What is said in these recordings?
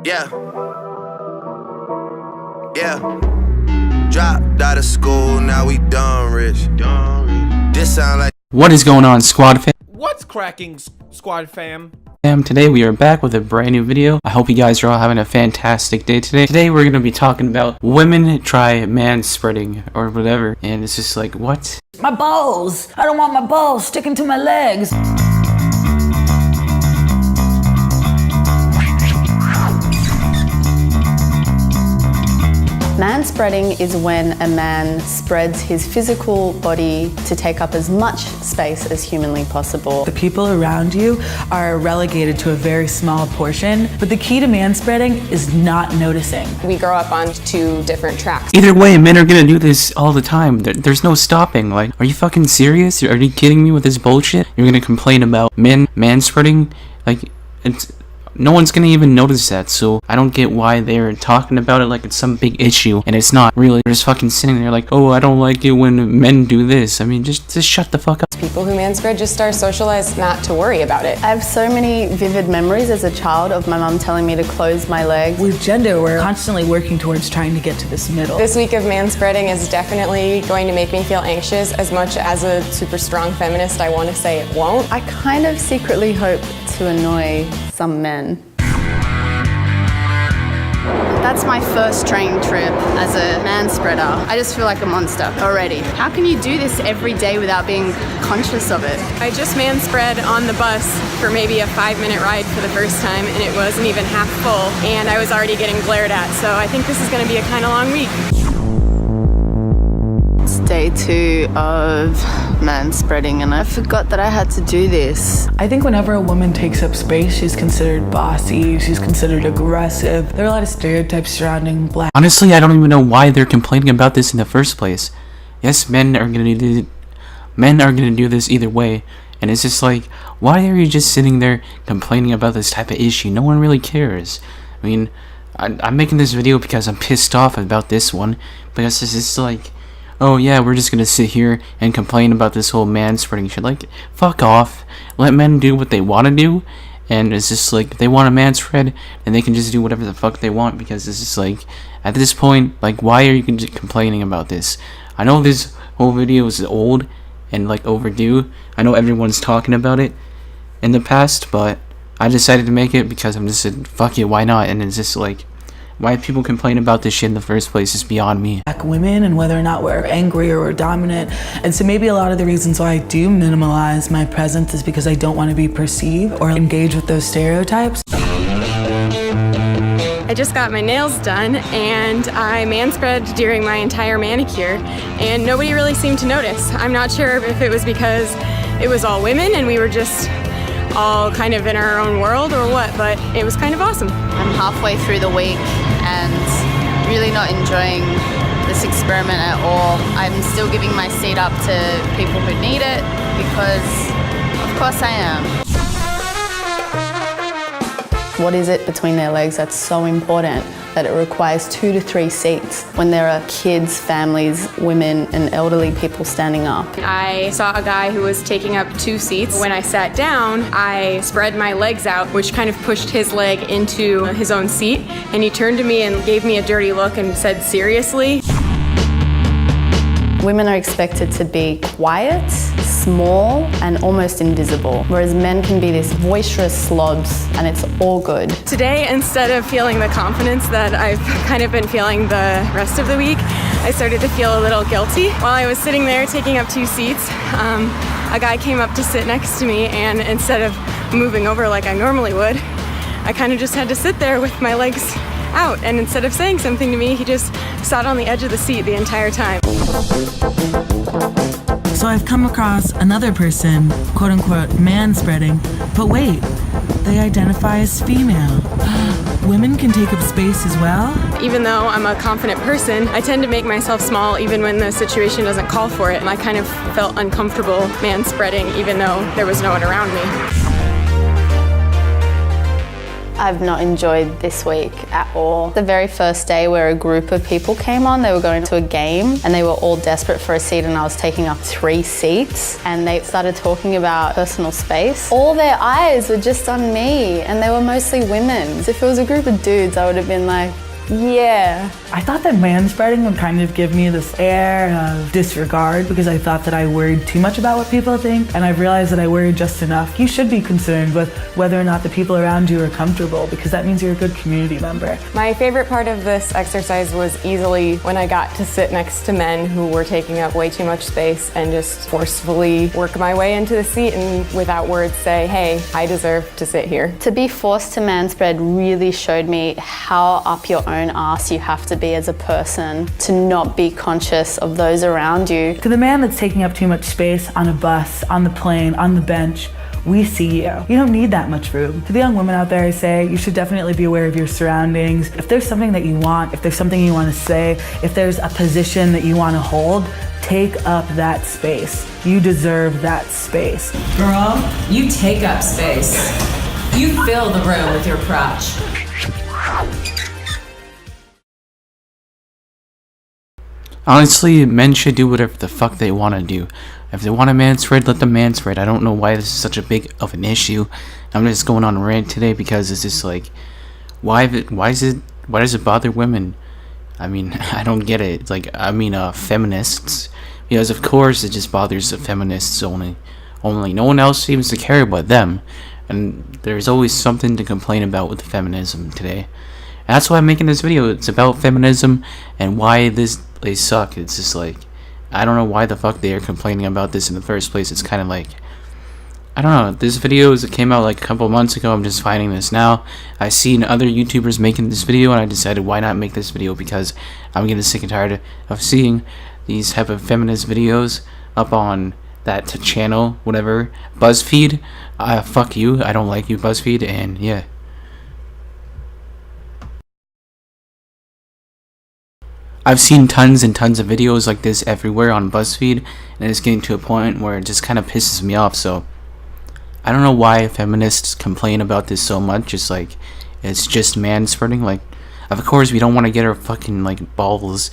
Yeah. Yeah. Dropped out of school, now we done rich. This sound like. What is going on, squad fam? What's cracking, squad fam? Today we are back with a brand new video. I hope you guys are all having a fantastic day today. Today we're going to be talking about women try man-spreading or whatever. And it's just like, what? My balls! I don't want my balls sticking to my legs! Manspreading is when a man spreads his physical body to take up as much space as humanly possible. The people around you are relegated to a very small portion, but the key to manspreading is not noticing. We grow up on two different tracks. Either way, men are going to do this all the time. There's no stopping. Like, are you fucking serious? Are you kidding me with this bullshit? You're going to complain about men manspreading? Like, no one's gonna even notice that, so I don't get why they're talking about it like it's some big issue, and it's not really. They're just fucking sitting there like, oh, I don't like it when men do this. I mean, just shut the fuck up. People who manspread just are socialized not to worry about it. I have so many vivid memories as a child of my mum telling me to close my legs. With gender, we're constantly working towards trying to get to this middle. This week of manspreading is definitely going to make me feel anxious. As much as a super strong feminist, I want to say it won't. I kind of secretly hope to annoy some men. That's my first train trip as a manspreader. I just feel like a monster already. How can you do this every day without being conscious of it? I just manspread on the bus for maybe a 5-minute ride for the first time, and it wasn't even half full, and I was already getting glared at, so I think this is going to be a kind of long week. It's day 2 of manspreading, and I forgot that I had to do this. I think whenever a woman takes up space, she's considered bossy, she's considered aggressive. There are a lot of stereotypes surrounding black. Honestly, I don't even know why they're complaining about this in the first place. Yes, men are gonna do this either way, and it's just like, why are you just sitting there complaining about this type of issue? No one really cares. I mean, I'm making this video because I'm pissed off about this one, because it's just like, oh yeah, we're just gonna sit here and complain about this whole man-spreading shit. Like, fuck off. Let men do what they want to do, and it's just like, if they want a man-spread, then they can just do whatever the fuck they want, because it's just like, at this point, like, why are you complaining about this? I know this whole video is old and like overdue. I know everyone's talking about it in the past, but I decided to make it because I'm just said, fuck it, why not? And it's just like, why people complain about this shit in the first place is beyond me. Black women and whether or not we're angry or we're dominant. And so maybe a lot of the reasons why I do minimalize my presence is because I don't want to be perceived or engage with those stereotypes. I just got my nails done, and I manspread during my entire manicure, and nobody really seemed to notice. I'm not sure if it was because it was all women and we were just all kind of in our own world or what, but it was kind of awesome. I'm halfway through the week and really not enjoying this experiment at all. I'm still giving my seat up to people who need it because, of course, I am. What is it between their legs that's so important that it requires 2 to 3 seats when there are kids, families, women, and elderly people standing up? I saw a guy who was taking up 2 seats. When I sat down, I spread my legs out, which kind of pushed his leg into his own seat, and he turned to me and gave me a dirty look and said, "Seriously?" Women are expected to be quiet, small, and almost invisible, whereas men can be these boisterous slobs, and it's all good. Today, instead of feeling the confidence that I've kind of been feeling the rest of the week, I started to feel a little guilty. While I was sitting there taking up 2 seats, a guy came up to sit next to me, and instead of moving over like I normally would, I kind of just had to sit there with my legs out, and instead of saying something to me, he just sat on the edge of the seat the entire time. So I've come across another person, quote unquote, manspreading, but wait, they identify as female. Women can take up space as well? Even though I'm a confident person, I tend to make myself small even when the situation doesn't call for it. And I kind of felt uncomfortable manspreading even though there was no one around me. I've not enjoyed this week at all. The very first day where a group of people came on, they were going to a game and they were all desperate for a seat and I was taking up 3 seats and they started talking about personal space. All their eyes were just on me and they were mostly women. So if it was a group of dudes, I would have been like, yeah. I thought that manspreading would kind of give me this air of disregard because I thought that I worried too much about what people think, and I've realized that I worry just enough. You should be concerned with whether or not the people around you are comfortable because that means you're a good community member. My favorite part of this exercise was easily when I got to sit next to men who were taking up way too much space and just forcefully work my way into the seat and without words say, hey, I deserve to sit here. To be forced to manspread really showed me how up your own ass you have to be as a person to not be conscious of those around you. To the man that's taking up too much space on a bus, on the plane, on the bench, we see you. You don't need that much room. To the young women out there, I say you should definitely be aware of your surroundings. If there's something that you want, if there's something you want to say, if there's a position that you want to hold, take up that space. You deserve that space. Girl, you take up space. You fill the room with your crotch. Honestly, men should do whatever the fuck they want to do. If they want to manspread, let them manspread. I don't know why this is such a big of an issue. I'm just going on a rant today because it's just like, why does it bother women? I mean, I don't get it. It's like, feminists, because of course it just bothers the feminists only. No one else seems to care but them, and there's always something to complain about with feminism today. And that's why I'm making this video. It's about feminism and why they suck. It's just like, I don't know why the fuck they are complaining about this in the first place. It's kind of like, I don't know. This video came out like a couple months ago. I'm just finding this now. I seen other YouTubers making this video and I decided why not make this video, because I'm getting sick and tired of seeing these type of feminist videos up on that channel, whatever, BuzzFeed. Fuck you. I don't like you, BuzzFeed, and yeah. I've seen tons and tons of videos like this everywhere on BuzzFeed, and it's getting to a point where it just kind of pisses me off. So I don't know why feminists complain about this so much. It's like, it's just manspreading. Like, of course we don't want to get our fucking like balls,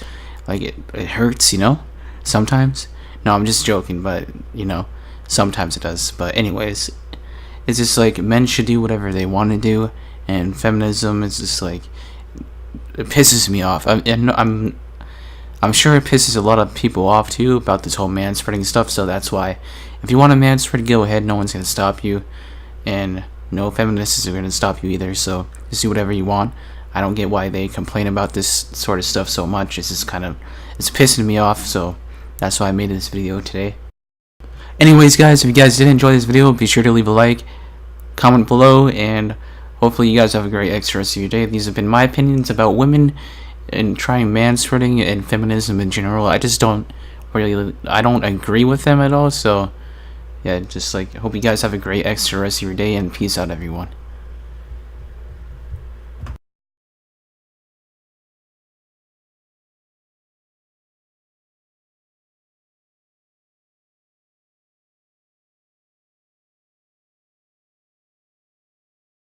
like it hurts, you know, sometimes. No, I'm just joking, but you know, sometimes it does. But anyways, it's just like men should do whatever they want to do, and feminism is just like, it pisses me off. I'm sure it pisses a lot of people off too about this whole manspreading stuff. So that's why, if you want to manspread, go ahead. No one's gonna stop you, and no feminists are gonna stop you either. So just do whatever you want. I don't get why they complain about this sort of stuff so much. It's just it's pissing me off. So that's why I made this video today. Anyways, guys, if you guys did enjoy this video, be sure to leave a like, comment below, and hopefully you guys have a great extra rest of your day. These have been my opinions about women and trying manspreading and feminism in general. I just don't agree with them at all. So yeah, just like, hope you guys have a great extra rest of your day, and peace out, everyone.